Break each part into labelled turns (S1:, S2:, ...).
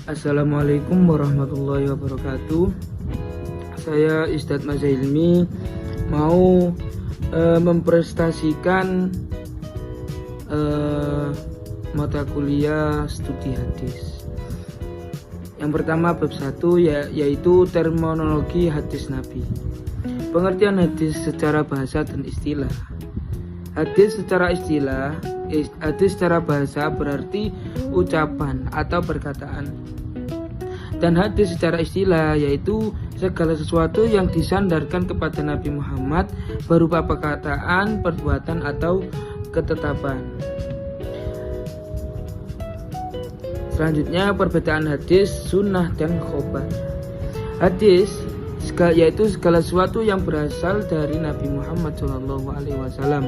S1: Assalamualaikum warahmatullahi wabarakatuh. Saya Istad Mazailmi mau mempresentasikan mata kuliah studi hadis. Yang pertama bab 1 yaitu terminologi hadis Nabi. Pengertian hadis secara bahasa dan istilah. Hadis secara bahasa berarti ucapan atau perkataan. Dan hadis secara istilah yaitu segala sesuatu yang disandarkan kepada Nabi Muhammad berupa perkataan, perbuatan atau ketetapan. Selanjutnya perbedaan hadis, sunnah dan khobar. Hadis yaitu segala sesuatu yang berasal dari Nabi Muhammad SAW.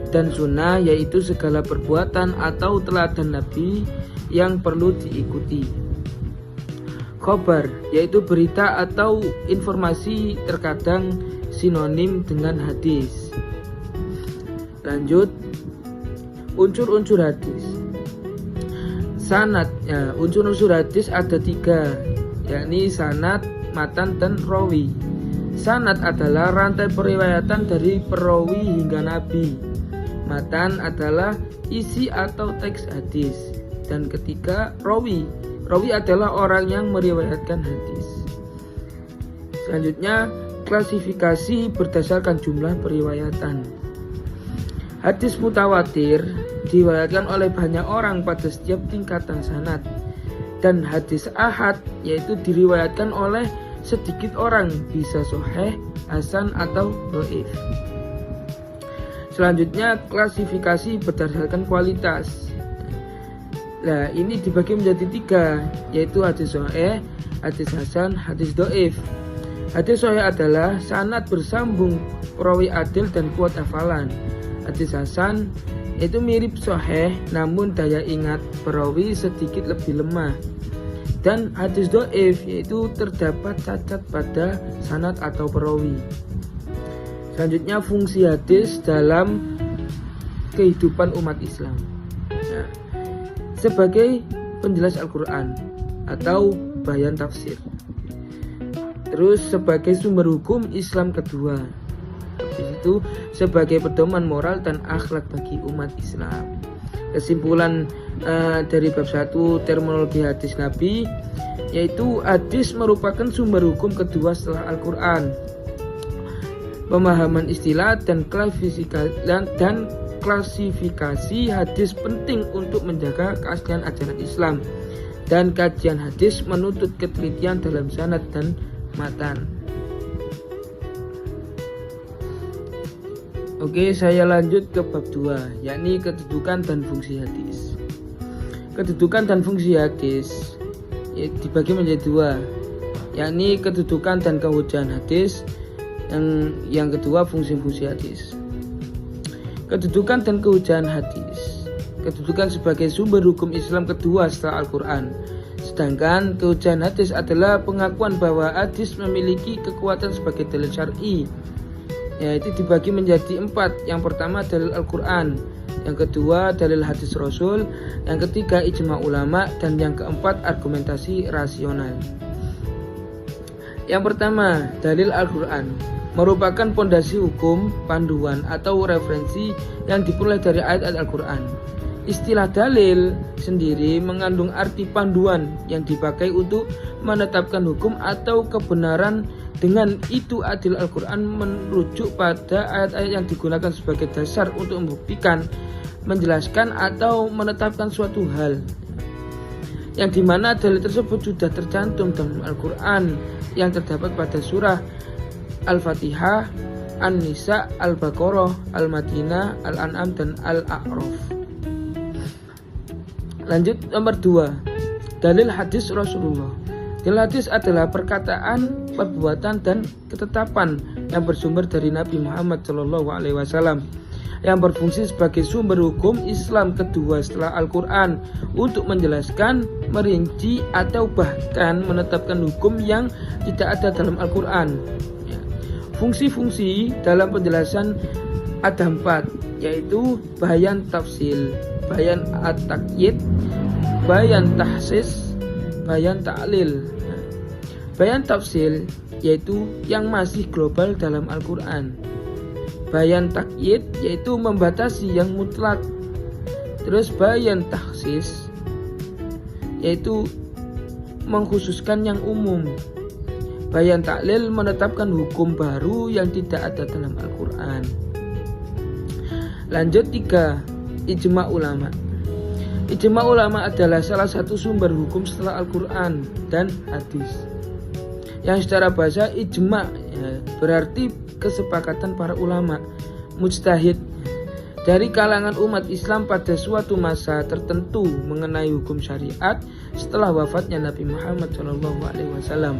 S1: Dan sunnah yaitu segala perbuatan atau teladan Nabi yang perlu diikuti. Khobar yaitu berita atau informasi, terkadang sinonim dengan hadis. Lanjut, unsur-unsur hadis. Sanad, unsur-unsur hadis ada 3, yakni sanad, matan, dan rawi. Sanad adalah rantai periwayatan dari perawi hingga Nabi. Matan adalah isi atau teks hadis. Dan ketiga, rawi. Rawi adalah orang yang meriwayatkan hadis. Selanjutnya, klasifikasi berdasarkan jumlah periwayatan. Hadis mutawatir diriwayatkan oleh banyak orang pada setiap tingkatan sanad. Dan hadis ahad yaitu diriwayatkan oleh sedikit orang, bisa sahih, hasan atau dhaif. Selanjutnya, klasifikasi berdasarkan kualitas. Nah, ini dibagi menjadi 3, yaitu hadis sahih, hadis hasan, hadis dhaif. Hadis sahih adalah sanad bersambung, perawi adil dan kuat hafalan. Hadis hasan itu mirip sahih namun daya ingat perawi sedikit lebih lemah. Dan hadis dhaif yaitu terdapat cacat pada sanad atau perawi. Selanjutnya, fungsi hadis dalam kehidupan umat Islam. Nah, sebagai penjelas Al-Quran atau bayan tafsir. Terus sebagai sumber hukum Islam kedua. Habis itu sebagai pedoman moral dan akhlak bagi umat Islam. Kesimpulan dari bab 1 terminologi hadis Nabi, yaitu hadis merupakan sumber hukum kedua setelah Al-Quran. Pemahaman istilah dan klasifikasi hadis penting untuk menjaga keaslian ajaran Islam. Dan kajian hadis menuntut ketelitian dalam sanad dan matan. Oke, saya lanjut ke bab 2, yakni kedudukan dan fungsi hadis. Kedudukan dan fungsi hadis dibagi menjadi 2, yakni kedudukan dan kehujahan hadis. Yang kedua, fungsi-fungsi hadis. Kedudukan dan kehujahan hadis. Kedudukan sebagai sumber hukum Islam kedua setelah Al-Quran. Sedangkan kehujahan hadis adalah pengakuan bahwa hadis memiliki kekuatan sebagai dalil syar'i. Yaitu dibagi menjadi 4. Yang pertama dalil Al-Quran, yang kedua dalil hadis Rasul, yang ketiga ijma ulama, dan yang keempat argumentasi rasional. Yang pertama, dalil Al-Quran merupakan pondasi hukum, panduan atau referensi yang diperoleh dari ayat-ayat Al-Quran. Istilah dalil sendiri mengandung arti panduan yang dipakai untuk menetapkan hukum atau kebenaran. Dengan itu adil Al-Quran merujuk pada ayat-ayat yang digunakan sebagai dasar untuk membuktikan, menjelaskan atau menetapkan suatu hal, yang dimana dalil tersebut sudah tercantum dalam Al-Quran yang terdapat pada surah Al-Fatihah, An-Nisa, Al-Baqarah, Al-Madinah, Al-An'am, dan Al-A'raf. Lanjut, nomor 2, dalil hadis Rasulullah. Dalil hadis adalah perkataan, perbuatan, dan ketetapan yang bersumber dari Nabi Muhammad SAW, yang berfungsi sebagai sumber hukum Islam kedua setelah Al-Quran untuk menjelaskan, merinci, atau bahkan menetapkan hukum yang tidak ada dalam Al-Quran. Fungsi-fungsi dalam penjelasan ada 4, yaitu bayan tafsil, bayan at-taqyid, bayan tahsis, bayan ta'lil. Bayan tafsil yaitu yang masih global dalam Al-Quran. Bayan takyid yaitu membatasi yang mutlak. Terus bayan takhsis yaitu mengkhususkan yang umum. Bayan taklil menetapkan hukum baru yang tidak ada dalam Al-Quran. Lanjut 3. Ijma ulama. Ijma ulama adalah salah satu sumber hukum setelah Al-Quran dan hadis. Yang secara bahasa ijma berarti kesepakatan para ulama mujtahid dari kalangan umat Islam pada suatu masa tertentu mengenai hukum syariat setelah wafatnya Nabi Muhammad SAW.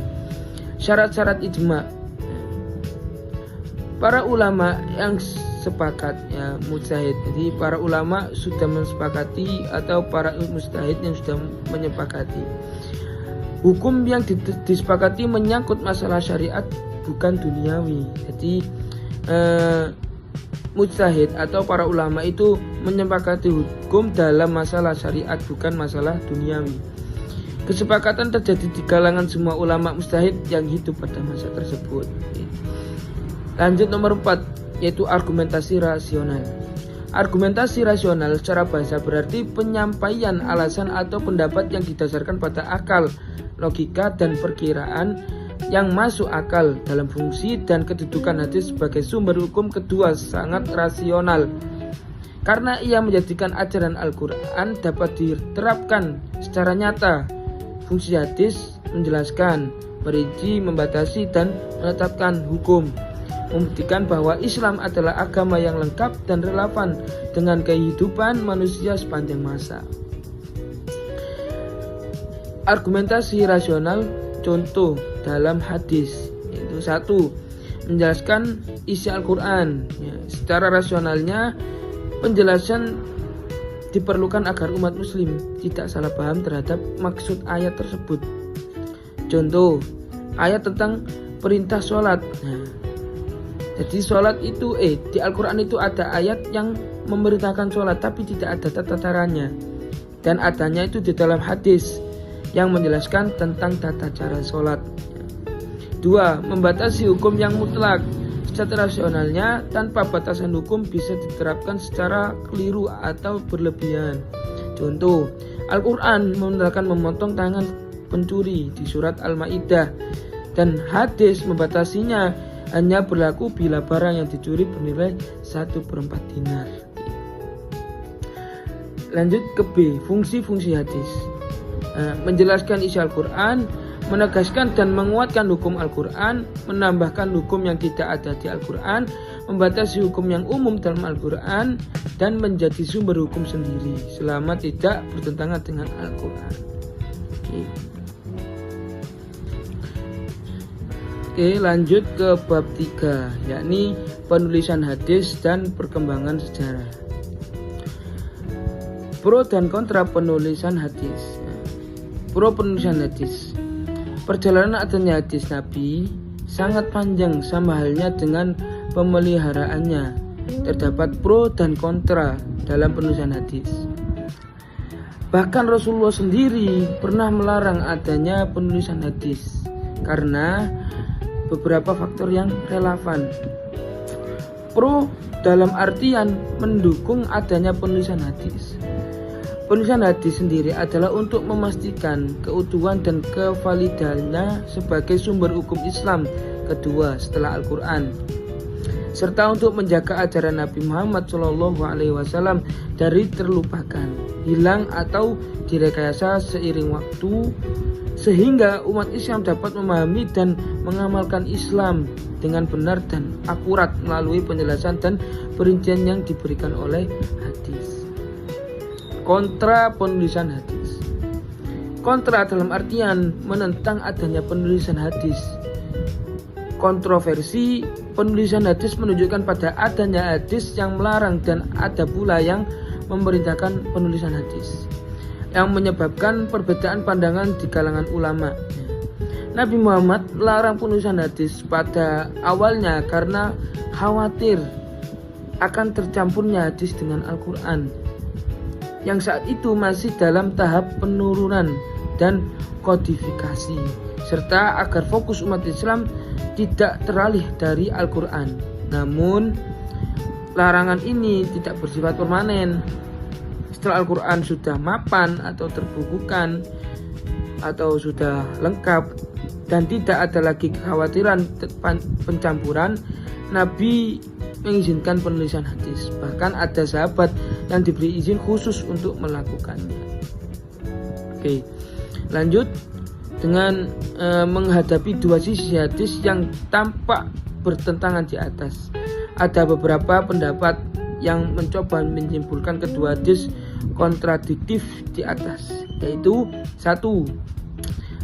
S1: Syarat-syarat ijma. Para ulama yang sepakat mujtahid. Jadi para ulama sudah mensepakati atau para mujtahid yang sudah menyepakati. Hukum yang disepakati menyangkut masalah syariat bukan duniawi. Jadi mujtahid atau para ulama itu menyepakati hukum dalam masalah syariat bukan masalah duniawi. Kesepakatan terjadi di kalangan semua ulama mujtahid yang hidup pada masa tersebut. Lanjut nomor 4 yaitu argumentasi rasional. Argumentasi rasional secara bahasa berarti penyampaian alasan atau pendapat yang didasarkan pada akal, logika dan perkiraan yang masuk akal dalam fungsi dan kedudukan hadis sebagai sumber hukum. Kedua sangat rasional karena ia menjadikan ajaran Al-Quran dapat diterapkan secara nyata. Fungsi hadis menjelaskan, merinci, membatasi dan menetapkan hukum, membuktikan bahwa Islam adalah agama yang lengkap dan relevan dengan kehidupan manusia sepanjang masa. Argumentasi rasional contoh dalam hadis yaitu 1. Menjelaskan isi Al-Quran. Secara rasionalnya penjelasan diperlukan agar umat muslim tidak salah paham terhadap maksud ayat tersebut. Contoh ayat tentang perintah sholat. Jadi sholat itu di Al-Quran itu ada ayat yang memerintahkan sholat tapi tidak ada tata caranya, dan adanya itu di dalam hadis yang menjelaskan tentang tata cara sholat. 2. Membatasi hukum yang mutlak. Secara rasionalnya tanpa batasan hukum bisa diterapkan secara keliru atau berlebihan. Contoh Al-Quran memerintahkan memotong tangan pencuri di surat Al-Ma'idah, dan hadis membatasinya hanya berlaku bila barang yang dicuri bernilai 1/4 dinar. Lanjut ke B. Fungsi-fungsi hadis. Menjelaskan isi Al-Quran, menegaskan dan menguatkan hukum Al-Quran, menambahkan hukum yang tidak ada di Al-Quran, membatasi hukum yang umum dalam Al-Quran, dan menjadi sumber hukum sendiri selama tidak bertentangan dengan Al-Quran. Oke, lanjut ke bab 3, yakni penulisan hadis dan perkembangan sejarah. Pro dan kontra penulisan hadis. Pro penulisan hadis. Perjalanan adanya hadis Nabi sangat panjang sama halnya dengan pemeliharaannya. Terdapat pro dan kontra dalam penulisan hadis. Bahkan Rasulullah sendiri pernah melarang adanya penulisan hadis karena beberapa faktor yang relevan. Pro dalam artian mendukung adanya penulisan hadis. Penulisan hadis sendiri adalah untuk memastikan keutuhan dan kevalidannya sebagai sumber hukum Islam kedua setelah Al-Quran, serta untuk menjaga ajaran Nabi Muhammad SAW dari terlupakan, hilang atau direkayasa seiring waktu, sehingga umat Islam dapat memahami dan mengamalkan Islam dengan benar dan akurat melalui penjelasan dan perincian yang diberikan oleh hadis. Kontra penulisan hadis. Kontra dalam artian menentang adanya penulisan hadis. Kontroversi penulisan hadis menunjukkan pada adanya hadis yang melarang dan ada pula yang memerintahkan penulisan hadis, yang menyebabkan perbedaan pandangan di kalangan ulama. Nabi Muhammad melarang penulisan hadis pada awalnya karena khawatir akan tercampurnya hadis dengan Al-Quran. yang saat itu masih dalam tahap penurunan dan kodifikasi, serta agar fokus umat Islam tidak teralih dari Al-Quran. Namun, larangan ini tidak bersifat permanen. Setelah Al-Quran sudah mapan atau terbukukan atau sudah lengkap dan tidak ada lagi kekhawatiran pencampuran, Nabi mengizinkan penulisan hadis. Bahkan ada sahabat yang diberi izin khusus untuk melakukannya. Oke, lanjut dengan menghadapi dua sisi hadis yang tampak bertentangan di atas. Ada beberapa pendapat yang mencoba menyimpulkan kedua hadis kontradiktif di atas, yaitu 1.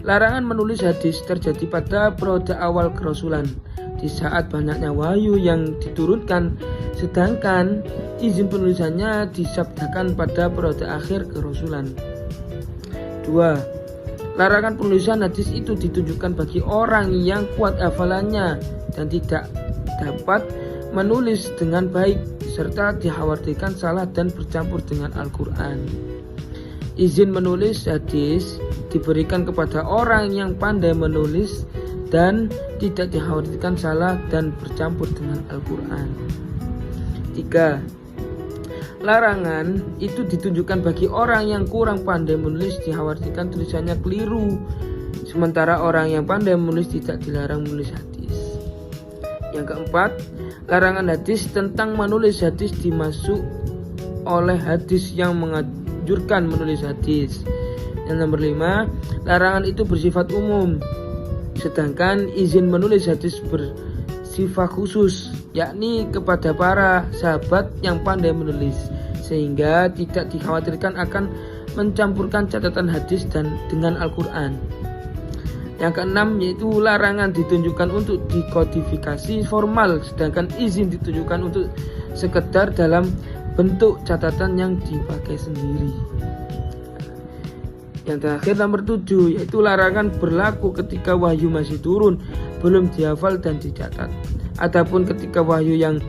S1: Larangan menulis hadis terjadi pada periode awal kerasulan, di saat banyaknya wahyu yang diturunkan, sedangkan izin penulisannya disabdakan pada periode akhir kerasulan. 2. Larangan penulisan hadis itu ditujukan bagi orang yang kuat hafalannya dan tidak dapat menulis dengan baik, serta dikhawatirkan salah dan bercampur dengan Al-Quran. Izin menulis hadis diberikan kepada orang yang pandai menulis dan tidak dikhawatirkan salah dan bercampur dengan Al-Quran. 3. Larangan itu ditunjukkan bagi orang yang kurang pandai menulis, dikhawatirkan tulisannya keliru, sementara orang yang pandai menulis tidak dilarang menulis hadis. Yang keempat, larangan hadis tentang menulis hadis dimasuk oleh hadis yang menganjurkan menulis hadis. Yang nomor 5, larangan itu bersifat umum, sedangkan izin menulis hadis bersifat khusus, yakni kepada para sahabat yang pandai menulis, sehingga tidak dikhawatirkan akan mencampurkan catatan hadis dengan Al-Quran. Yang keenam, yaitu larangan ditunjukkan untuk dikodifikasi formal, sedangkan izin ditujukan untuk sekedar dalam bentuk catatan yang dipakai sendiri. Yang terakhir nomor 7, yaitu larangan berlaku ketika wahyu masih turun, belum dihafal dan dicatat. Adapun ketika wahyu yang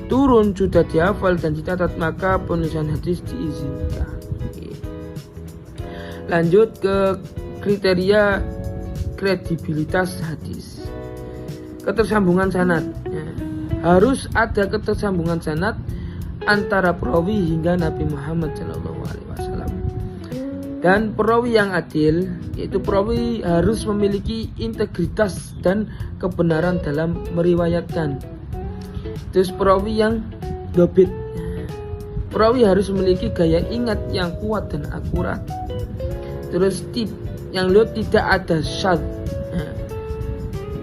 S1: turun sudah dihafal dan dicatat, maka penulisan hadis diizinkan. Lanjut ke kriteria kredibilitas hadis. Ketersambungan sanad. Harus ada ketersambungan sanad antara perawi hingga Nabi Muhammad SAW. Dan perawi yang adil, yaitu perawi harus memiliki integritas dan kebenaran dalam meriwayatkan. Terus perawi yang dobit, perawi harus memiliki gaya ingat yang kuat dan akurat. Terus yang tidak ada syadz.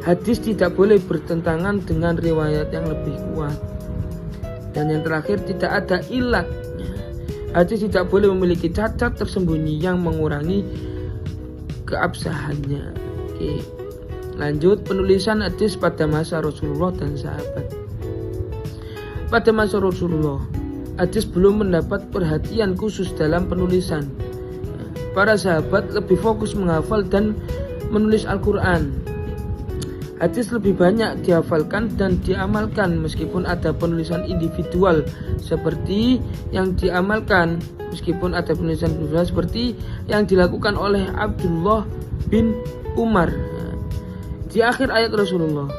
S1: Hadis tidak boleh bertentangan dengan riwayat yang lebih kuat. Dan yang terakhir, tidak ada ilat. Hadis tidak boleh memiliki cacat tersembunyi yang mengurangi keabsahannya. Oke. Lanjut, penulisan hadis pada masa Rasulullah dan sahabat. Pada masa Rasulullah, hadis belum mendapat perhatian khusus dalam penulisan. Para sahabat lebih fokus menghafal dan menulis Al-Quran. Hadis lebih banyak dihafalkan dan diamalkan, meskipun ada penulisan individual seperti yang diamalkan, meskipun ada penulisan individual seperti yang dilakukan oleh Abdullah bin Umar. Di akhir hayat Rasulullah,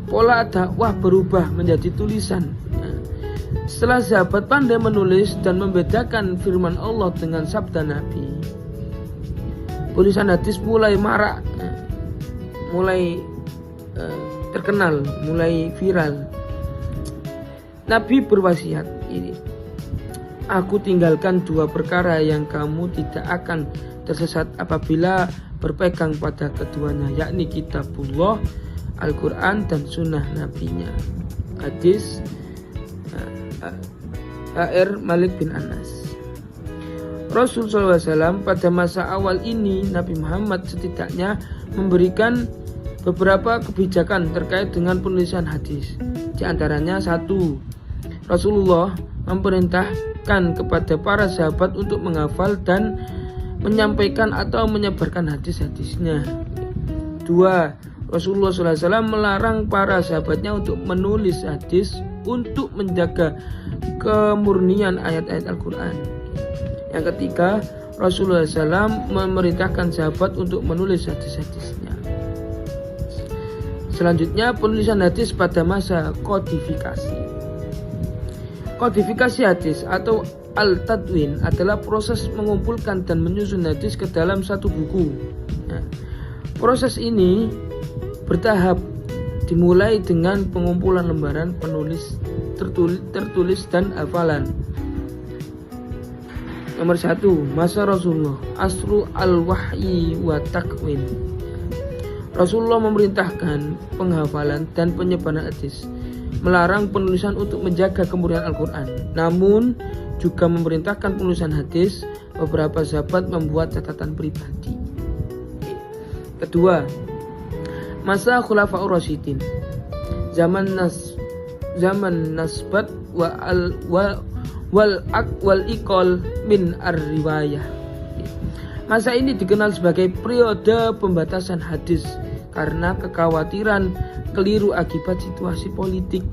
S1: pola dakwah berubah menjadi tulisan. Setelah sahabat pandai menulis dan membedakan firman Allah dengan sabda Nabi, tulisan hadis mulai marak, mulai terkenal, mulai viral. Nabi berwasiat ini, aku tinggalkan 2 perkara yang kamu tidak akan tersesat apabila berpegang pada keduanya, yakni kitabullah, Al-Quran, dan sunnah nabinya. Hadis HR Malik bin Anas. Rasul SAW pada masa awal ini, Nabi Muhammad setidaknya memberikan beberapa kebijakan terkait dengan penulisan hadis. Di antaranya 1, Rasulullah memerintahkan kepada para sahabat untuk menghafal dan menyampaikan atau menyebarkan hadis-hadisnya. 2, Rasulullah SAW melarang para sahabatnya untuk menulis hadis untuk menjaga kemurnian ayat-ayat Al-Quran. Yang ketiga, Rasulullah SAW memerintahkan sahabat untuk menulis hadis-hadisnya. Selanjutnya, penulisan hadis pada masa kodifikasi. Kodifikasi hadis atau al-tadwin adalah proses mengumpulkan dan menyusun hadis ke dalam satu buku. Nah, proses ini bertahap, dimulai dengan pengumpulan lembaran penulis tertulis dan hafalan. Nomor 1, masa Rasulullah, asru al-wahyi wa takwin. Rasulullah memerintahkan penghafalan dan penyebaran hadis, melarang penulisan untuk menjaga kemurnian Al-Quran. Namun juga memerintahkan penulisan hadis. Beberapa sahabat membuat catatan pribadi. Kedua, masa Khulafaur Rasyidin, zaman nasbat wal iqal min ar-riwayah. Masa ini dikenal sebagai periode pembatasan hadis karena kekhawatiran keliru akibat situasi politik.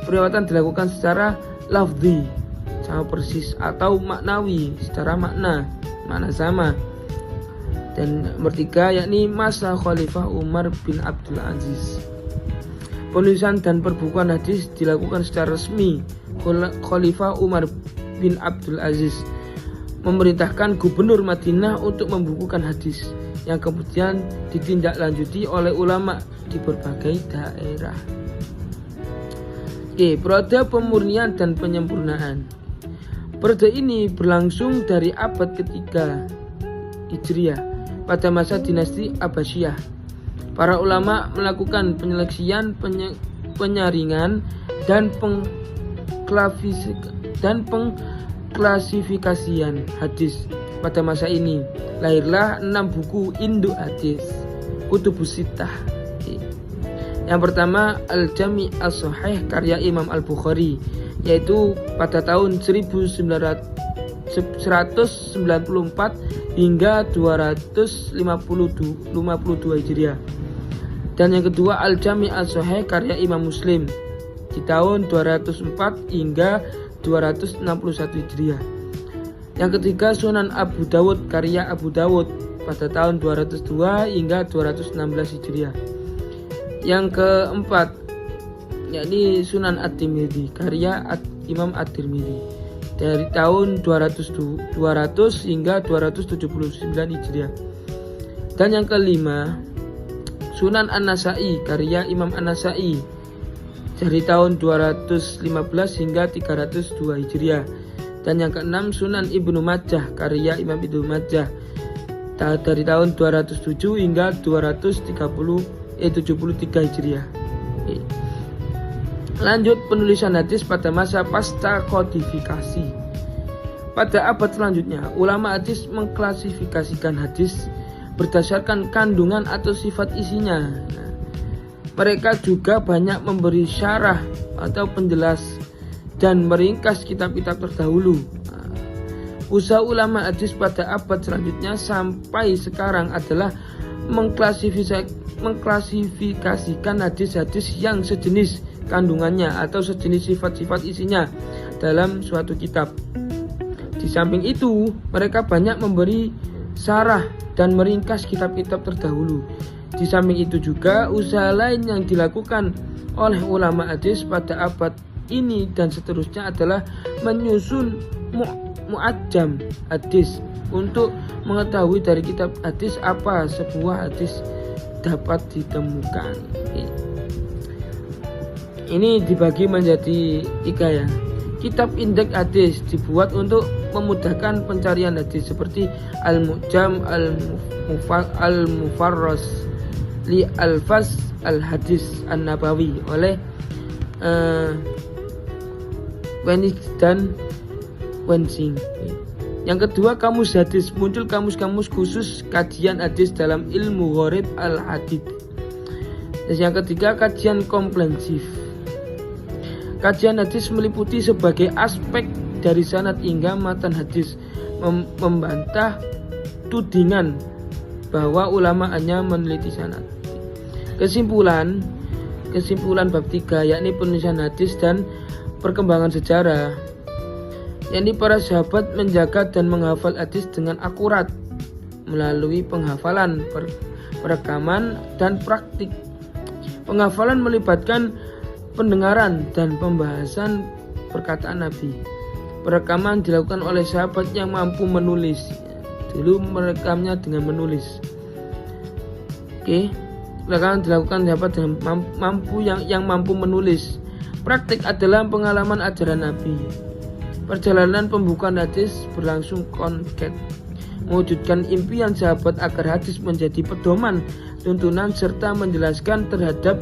S1: Periwatan dilakukan secara lafzi sama persis atau maknawi secara makna sama. Dan nomor 3, yakni masa Khalifah Umar bin Abdul Aziz. Penulisan dan perbukuan hadis dilakukan secara resmi. Khalifah Umar bin Abdul Aziz memerintahkan gubernur Madinah untuk membukukan hadis yang kemudian ditindaklanjuti oleh ulama di berbagai daerah. Periode pemurnian dan penyempurnaan. Periode ini berlangsung dari abad ketiga Hijriah pada masa dinasti Abbasiyah. Para ulama melakukan penyeleksian, penyaringan dan pengklasifikasian hadis. Pada masa ini lahirlah 6 buku induk hadis, Kutubus Sittah. Yang pertama, Al-Jami' As-Sahih karya Imam Al-Bukhari, yaitu pada tahun 194 hingga 252 Hijriah. Dan yang kedua, Al-Jami' As-Sahih karya Imam Muslim di tahun 204 hingga 261 Hijriah. Yang ketiga, Sunan Abu Dawud karya Abu Dawud pada tahun 202 hingga 216 Hijriah. Yang keempat, yakni Sunan At-Tirmidzi karya Imam At-Tirmidzi dari tahun 200 hingga 279 Hijriah. Dan yang kelima, Sunan An-Nasa'i karya Imam An-Nasa'i dari tahun 215 hingga 302 Hijriah. Dan yang keenam, Sunan Ibnu Majah karya Imam Ibnu Majah dari tahun 207 hingga 73 Hijriah. Lanjut, penulisan hadis pada masa pasca kodifikasi. Pada abad selanjutnya, ulama hadis mengklasifikasikan hadis berdasarkan kandungan atau sifat isinya. Mereka juga banyak memberi syarah atau penjelas dan meringkas kitab-kitab terdahulu. Usaha ulama hadis pada abad selanjutnya sampai sekarang adalah mengklasifikasikan hadis-hadis yang sejenis kandungannya atau sejenis sifat-sifat isinya dalam suatu kitab. Di samping itu, mereka banyak memberi syarah dan meringkas kitab-kitab terdahulu. Di samping itu juga, usaha lain yang dilakukan oleh ulama hadis pada abad ini dan seterusnya adalah menyusun mu'ajam hadis untuk mengetahui dari kitab hadis apa sebuah hadis dapat ditemukan. Ini dibagi menjadi 3 ya. Kitab indeks hadis dibuat untuk memudahkan pencarian hadis seperti Al-Mu'jam Al-Mufarras li Al-Fas Al-Hadis An-Nabawi oleh Wenig dan Wensing. Yang kedua, kamus hadis. Muncul kamus-kamus khusus kajian hadis dalam ilmu gharib al-hadith. Yang ketiga, kajian komprehensif. Kajian hadis meliputi sebagai aspek dari sanad hingga matan hadis, membantah tudingan bahwa ulama hanya meneliti sanad. Kesimpulan bab 3, yakni penulisan hadis dan perkembangan sejarah, yakni para sahabat menjaga dan menghafal hadis dengan akurat melalui penghafalan, perekaman, dan praktik. Penghafalan melibatkan pendengaran dan pembahasan perkataan Nabi. Perekaman dilakukan oleh sahabat yang mampu menulis. Dulu merekamnya dengan menulis. Perekaman dilakukan sahabat dengan yang mampu menulis. Praktik adalah pengalaman ajaran Nabi. Perjalanan pembukaan hadis berlangsung konkret, mewujudkan impian sahabat agar hadis menjadi pedoman, tuntunan, serta menjelaskan terhadap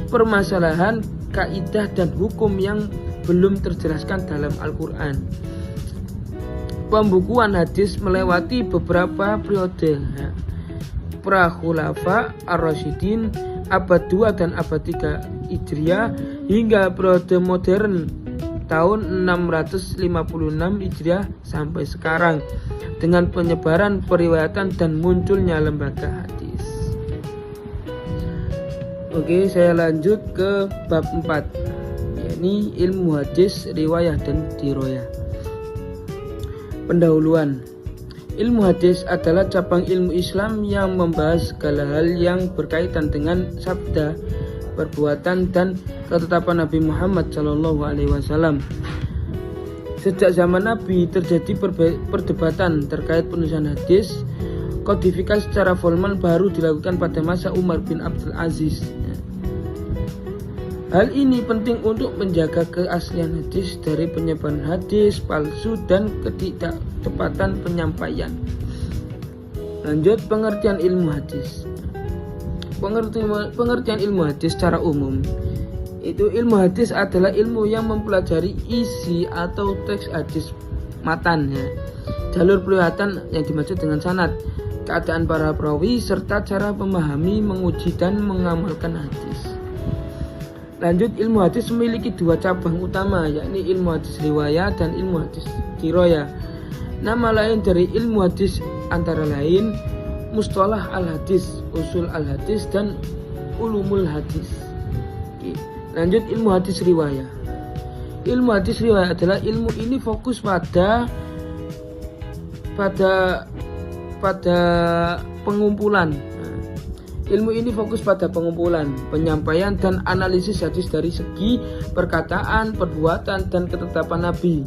S1: permasalahan, kaidah, dan hukum yang belum terjelaskan dalam Al-Quran. Pembukuan hadis melewati beberapa periode, Pra-Khulafa Ar-Rasyidin abad 2 dan abad 3 Hijriah hingga periode modern tahun 656 Hijriah sampai sekarang, dengan penyebaran periwayatan dan munculnya lembaga hadis. Oke, saya lanjut ke bab 4, yakni ilmu hadis, riwayah dan diroyah. Pendahuluan. Ilmu hadis adalah cabang ilmu Islam yang membahas segala hal yang berkaitan dengan sabda, perbuatan, dan ketetapan Nabi Muhammad SAW. Sejak zaman Nabi terjadi perdebatan terkait penulisan hadis. Kodifikasi secara formal baru dilakukan pada masa Umar bin Abdul Aziz. Hal ini penting untuk menjaga keaslian hadis dari penyebaran hadis palsu dan ketidaktepatan penyampaian. Lanjut, pengertian ilmu hadis. Pengertian ilmu hadis secara umum. Itu ilmu hadis adalah ilmu yang mempelajari isi atau teks hadis matan, jalur periwayatan yang dimaksud dengan sanad, keadaan para perawi, serta cara memahami, menguji, dan mengamalkan hadis. Lanjut, ilmu hadis memiliki dua cabang utama, yakni ilmu hadis riwayah dan ilmu hadis diroyah. Nama lain dari ilmu hadis antara lain mustalah al-hadis, usul al-hadis, dan ulumul hadis. Lanjut, ilmu hadis riwayah. Ilmu hadis riwayah adalah ilmu ini fokus pada pengumpulan. Ilmu ini fokus pada pengumpulan, penyampaian, dan analisis hadis dari segi perkataan, perbuatan, dan ketetapan Nabi,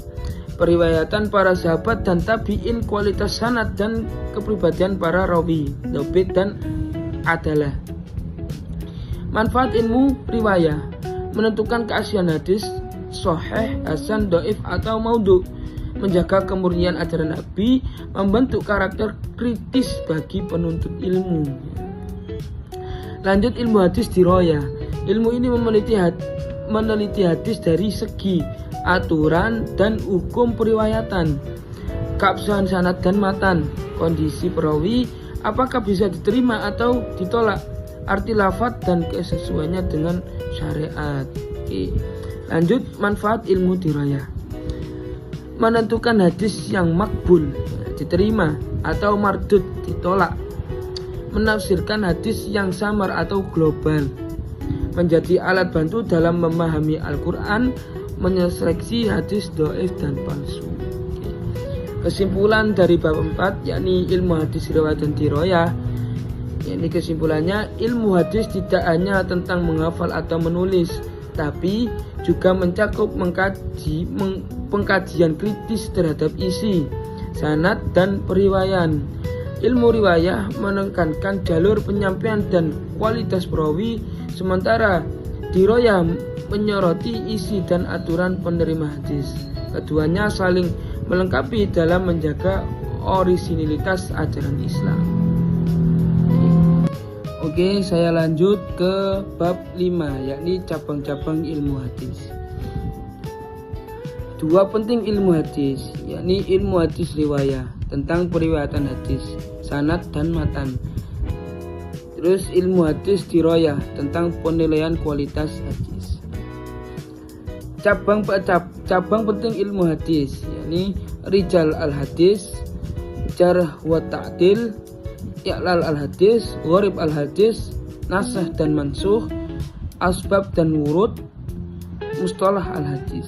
S1: periwayatan para sahabat dan tabi'in, kualitas sanad, dan kepribadian para rawi, dobit, dan adalah. Manfaat ilmu riwayah: menentukan keaslian hadis, sahih, hasan, dhaif, atau maudhu, menjaga kemurnian ajaran Nabi, membentuk karakter kritis bagi penuntut ilmu. Lanjut, ilmu hadis diroyah. Ilmu ini meneliti hadis dari segi aturan dan hukum periwayatan, keabsahan sanad dan matan, kondisi perawi, apakah bisa diterima atau ditolak, arti lafadz, dan kesesuaiannya dengan syariat. Lanjut, manfaat ilmu diroyah: menentukan hadis yang makbul, diterima, atau mardud, ditolak, menafsirkan hadis yang samar atau global, menjadi alat bantu dalam memahami Al-Quran, menyeleksi hadis dhaif dan palsu. Kesimpulan dari bab 4, yakni ilmu hadis riwayat dan diroyah. Yakni kesimpulannya, ilmu hadis tidak hanya tentang menghafal atau menulis, tapi juga mencakup pengkajian kritis terhadap isi, sanad, dan periwayatan. Ilmu riwayah menekankan jalur penyampaian dan kualitas perawi, sementara diroyah menyoroti isi dan aturan penerima hadis. Keduanya saling melengkapi dalam menjaga orisinilitas ajaran Islam. Oke, saya lanjut ke bab 5, yakni cabang-cabang ilmu hadis. Dua penting ilmu hadis, yakni ilmu hadis riwayah tentang periwayatan hadis, sanad, dan matan. Terus ilmu hadis diroyah tentang penilaian kualitas hadis. Cabang penting ilmu hadis, yakni rijal al-hadis, jarh wa ta'dil, i'lal al-hadis, gharib al-hadis, nasakh dan mansukh, asbab dan wurud, mustalah al-hadis.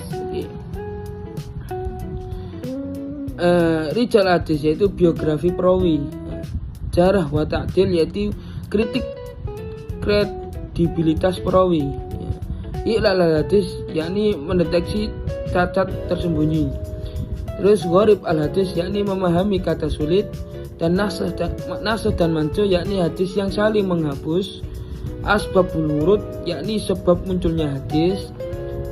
S1: Rijal hadis yaitu biografi perawi, jarah wa ta'dil yaitu kritik kredibilitas perawi, i'lal hadis yakni mendeteksi cacat tersembunyi. Terus gharib al hadis yakni memahami kata sulit, dan nasah dan mancu yakni hadis yang saling menghapus. Asbabul wurud yakni sebab munculnya hadis.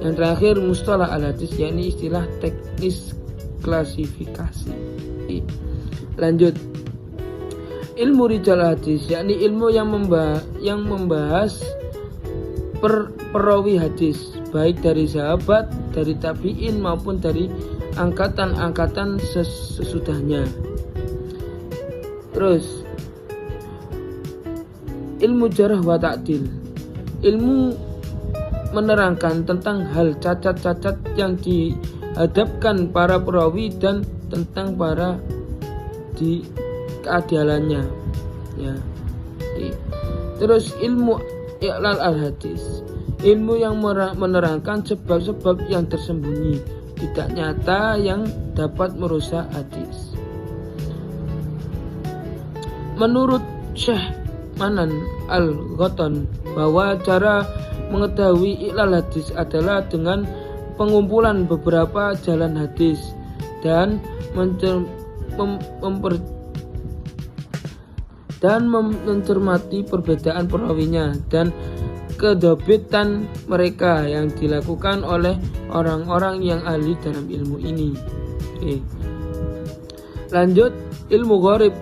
S1: Yang terakhir mustalah al hadis yakni istilah teknis klasifikasi. Lanjut, ilmu rijal hadis yakni ilmu yang membahas perawi hadis, baik dari sahabat, dari tabi'in maupun dari angkatan-angkatan sesudahnya. Terus ilmu jarah wa ta'dil, ilmu menerangkan tentang hal cacat-cacat yang dihadapkan para perawi dan tentang para di keadilannya, ya. Terus ilmu i'lal al hadis, ilmu yang menerangkan sebab-sebab yang tersembunyi, tidak nyata yang dapat merusak hadis. Menurut Syekh Manan Al-Ghattan bahwa cara mengetahui i'lal hadis adalah dengan pengumpulan beberapa jalan hadis dan mencermati perbedaan perawinya dan kedobitan mereka yang dilakukan oleh orang-orang yang ahli dalam ilmu ini. Lanjut, ilmu gharib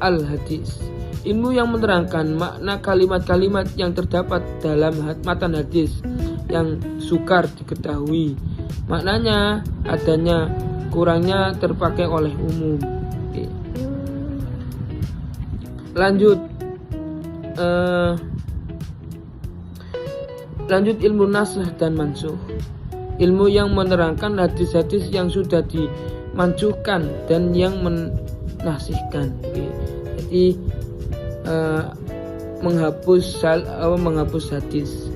S1: al-hadis, ilmu yang menerangkan makna kalimat-kalimat yang terdapat dalam matan hadis yang sukar diketahui maknanya, adanya kurangnya terpakai oleh umum. Lanjut ilmu nasakh dan mansukh, ilmu yang menerangkan hadis-hadis yang sudah dimansuhkan dan yang menasihkan. Jadi menghapus hadis.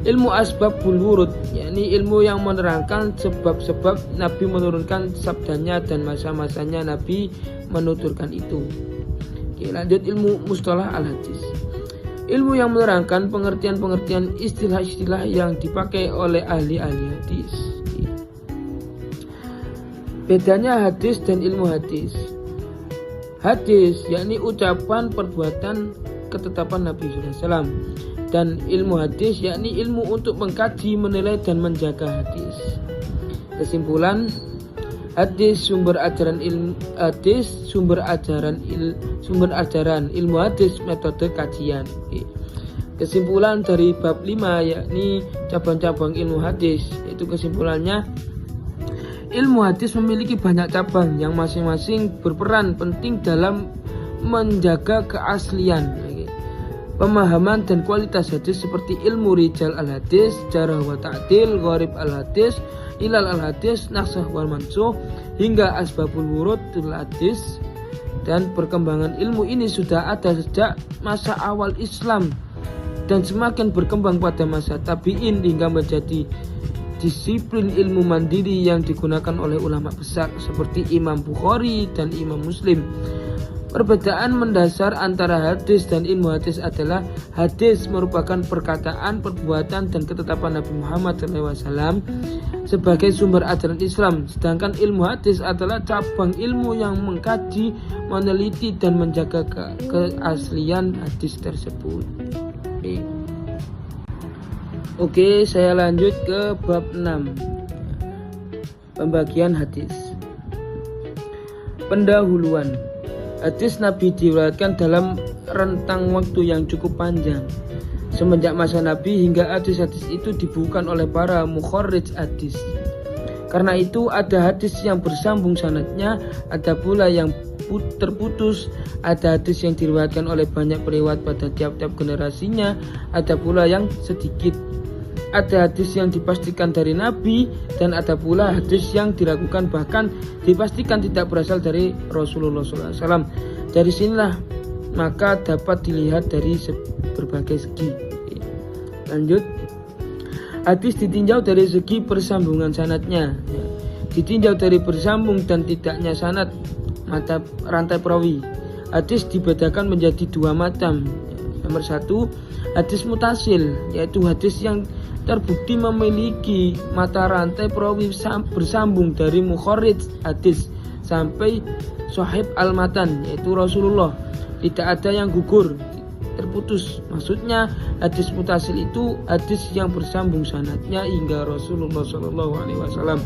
S1: Ilmu asbabul wurud yakni ilmu yang menerangkan sebab-sebab Nabi menurunkan sabdanya dan masa-masanya Nabi menuturkan itu. Lanjut ilmu mustalah al hadis, ilmu yang menerangkan pengertian-pengertian istilah-istilah yang dipakai oleh ahli-ahli hadis. Bedanya hadis dan ilmu hadis. Hadis yakni ucapan, perbuatan, ketetapan Nabi SAW, dan ilmu hadis yakni ilmu untuk mengkaji, menilai dan menjaga hadis. Kesimpulan, hadis sumber ajaran ilmu hadis metode kajian. Kesimpulan dari bab 5 yakni cabang-cabang ilmu hadis, yaitu kesimpulannya ilmu hadis memiliki banyak cabang yang masing-masing berperan penting dalam menjaga keaslian, pemahaman dan kualitas hadis seperti ilmu rijal al hadis, jarah wa ta'dil, gharib al hadis, ilal al hadis, nasakh wal mansukh hingga asbabul wurudul hadis. Dan perkembangan ilmu ini sudah ada sejak masa awal Islam dan semakin berkembang pada masa tabi'in hingga menjadi disiplin ilmu mandiri yang digunakan oleh ulama besar seperti Imam Bukhari dan Imam Muslim. Perbedaan mendasar antara hadis dan ilmu hadis adalah hadis merupakan perkataan, perbuatan dan ketetapan Nabi Muhammad SAW sebagai sumber ajaran Islam, sedangkan ilmu hadis adalah cabang ilmu yang mengkaji, meneliti dan menjaga keaslian hadis tersebut. Oke, saya lanjut ke bab 6. Pembagian hadis. Pendahuluan. Hadis Nabi diriwayatkan dalam rentang waktu yang cukup panjang, semenjak masa Nabi hingga hadis-hadis itu dibukukan oleh para mukharrij hadis. Karena itu ada hadis yang bersambung sanadnya, ada pula yang terputus, ada hadis yang diriwayatkan oleh banyak periwayat pada tiap-tiap generasinya, ada pula yang sedikit. Ada hadis yang dipastikan dari Nabi dan ada pula hadis yang diragukan bahkan dipastikan tidak berasal dari Rasulullah SAW. Dari sinilah maka dapat dilihat dari berbagai segi. Lanjut, hadis ditinjau dari segi persambungan sanadnya. ditinjau dari bersambung dan tidaknya sanad mata rantai perawi. Hadis dibedakan menjadi dua macam. Nomor satu, hadis mutasil, yaitu hadis yang terbukti memiliki mata rantai perawi bersambung dari mukharrij hadis sampai sahib al-matan, yaitu Rasulullah. Tidak ada yang gugur, terputus. Maksudnya hadis mutasil itu hadis yang bersambung sanadnya hingga Rasulullah SAW.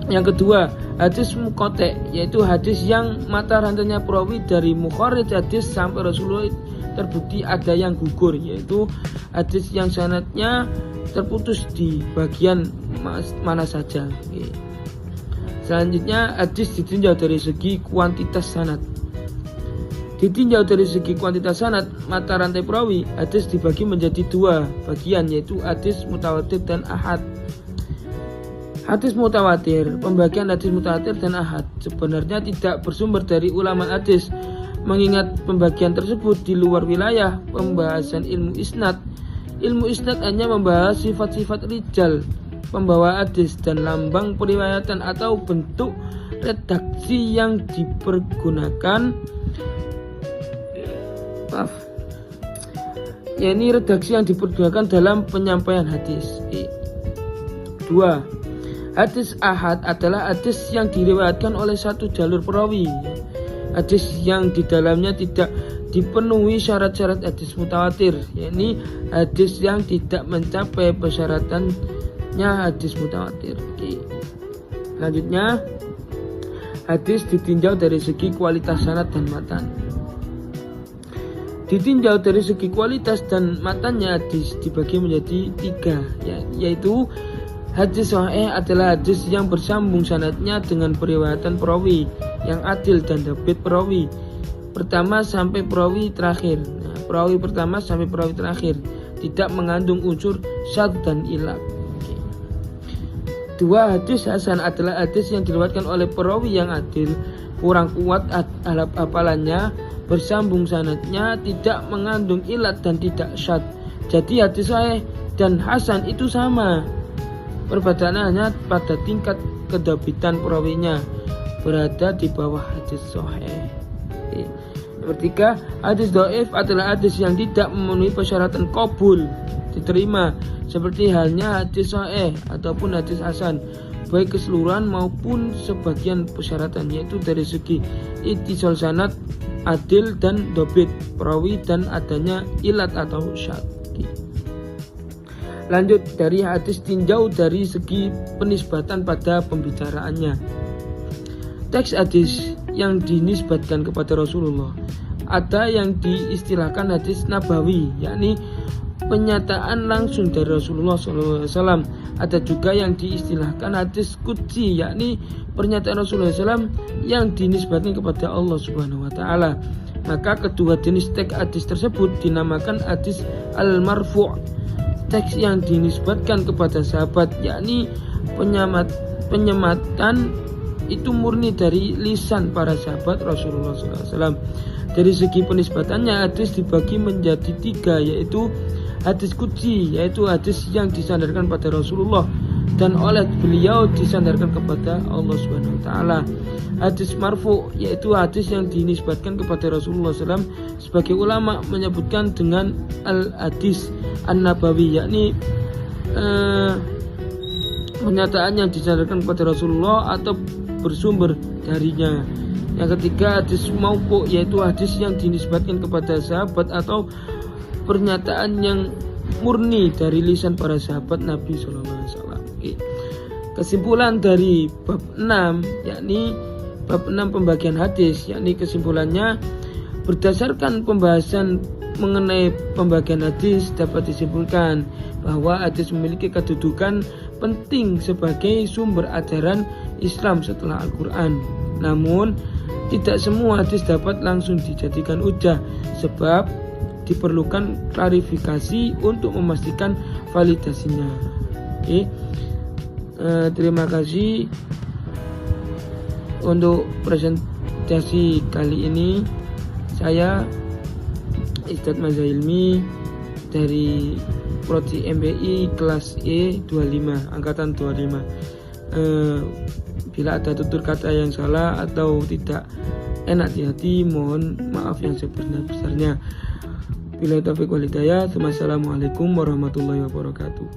S1: Yang kedua, hadis muqatta', yaitu hadis yang mata rantainya perawi dari mukharrij hadis sampai Rasulullah terbukti ada yang gugur, yaitu hadis yang sanadnya terputus di bagian mana saja. Selanjutnya, hadis ditinjau dari segi kuantitas sanad. Ditinjau dari segi kuantitas sanad mata rantai perawi, hadis dibagi menjadi dua bagian, yaitu hadis mutawatir dan ahad. Hadis mutawatir, pembagian hadis mutawatir dan ahad sebenarnya tidak bersumber dari ulama hadis, mengingat pembagian tersebut di luar wilayah pembahasan ilmu isnad. Ilmu isnad hanya membahas sifat-sifat rijal pembawa hadis dan lambang periwayatan atau bentuk redaksi yang dipergunakan. Yakni redaksi yang dipergunakan dalam penyampaian hadis. 2. Hadis ahad adalah hadis yang diriwayatkan oleh satu jalur perawi. Hadis yang di dalamnya tidak dipenuhi syarat-syarat hadis mutawatir, yakni hadis yang tidak mencapai persyaratannya hadis mutawatir. Selanjutnya, hadis ditinjau dari segi kualitas sanad dan matan. Ditinjau dari segi kualitas dan matanya, hadis dibagi menjadi tiga, yaitu hadis sahih adalah hadis yang bersambung sanadnya dengan periwayatan perawi yang adil dan dhabit perawi pertama sampai perawi terakhir. Perawi pertama sampai perawi terakhir tidak mengandung unsur syadz dan ilat. 2. Hadis hasan adalah hadis yang diriwayatkan oleh perawi yang adil, kurang kuat hafalannya, bersambung sanadnya, tidak mengandung ilat dan tidak syadz. Jadi hadis sahih dan hasan itu sama, perbedaannya pada tingkat kedabitan perawinya, berada di bawah hadis sahih. Nomor 3, hadis dhaif adalah hadis yang tidak memenuhi persyaratan qabul, diterima, seperti halnya hadis sahih ataupun hadis hasan, baik keseluruhan maupun sebagian persyaratan, yaitu dari segi ittisal sanad, adil dan dhabit perawi, dan adanya ilat atau syadz. Lanjut, dari hadis tinjau dari segi penisbatan pada pembicaraannya. Teks hadis yang dinisbatkan kepada Rasulullah, ada yang diistilahkan hadis nabawi, yakni penyataan langsung dari Rasulullah SAW. Ada juga yang diistilahkan hadis qudsi, yakni pernyataan Rasulullah SAW yang dinisbatkan kepada Allah Subhanahu Wa Taala. Maka kedua jenis teks hadis tersebut dinamakan hadis al-marfu'. Teks yang dinisbatkan kepada sahabat, yakni penyematan itu murni dari lisan para sahabat Rasulullah SAW. Dari segi penisbatannya, hadis dibagi menjadi tiga, yaitu hadis qudsi, yaitu hadis yang disandarkan pada Rasulullah dan oleh beliau disandarkan kepada Allah Subhanahu Wa Taala. Hadis marfu, yaitu hadis yang dinisbatkan kepada Rasulullah SAW. Sebagai ulama menyebutkan dengan al-hadis an-nabawi, yakni pernyataan yang disandarkan kepada Rasulullah atau bersumber darinya. Yang ketiga, hadis mauqu', yaitu hadis yang dinisbatkan kepada sahabat atau pernyataan yang murni dari lisan para sahabat Nabi SAW. Kesimpulan dari bab 6, yakni bab 6 pembagian hadis, yakni kesimpulannya, berdasarkan pembahasan mengenai pembagian hadis dapat disimpulkan bahwa hadis memiliki kedudukan penting sebagai sumber ajaran Islam setelah Al-Quran. Namun tidak semua hadis dapat langsung dijadikan hujjah, sebab diperlukan klarifikasi untuk memastikan validasinya. Terima kasih untuk presentasi kali ini. Saya Ustadz Maza Hilmi dari Prodi MBI kelas E 25, angkatan 25. Bila ada tutur kata yang salah atau tidak enak di hati, mohon maaf yang sebesar-besarnya. Bila taufiq wal hidayah. Wassalamualaikum warahmatullahi wabarakatuh.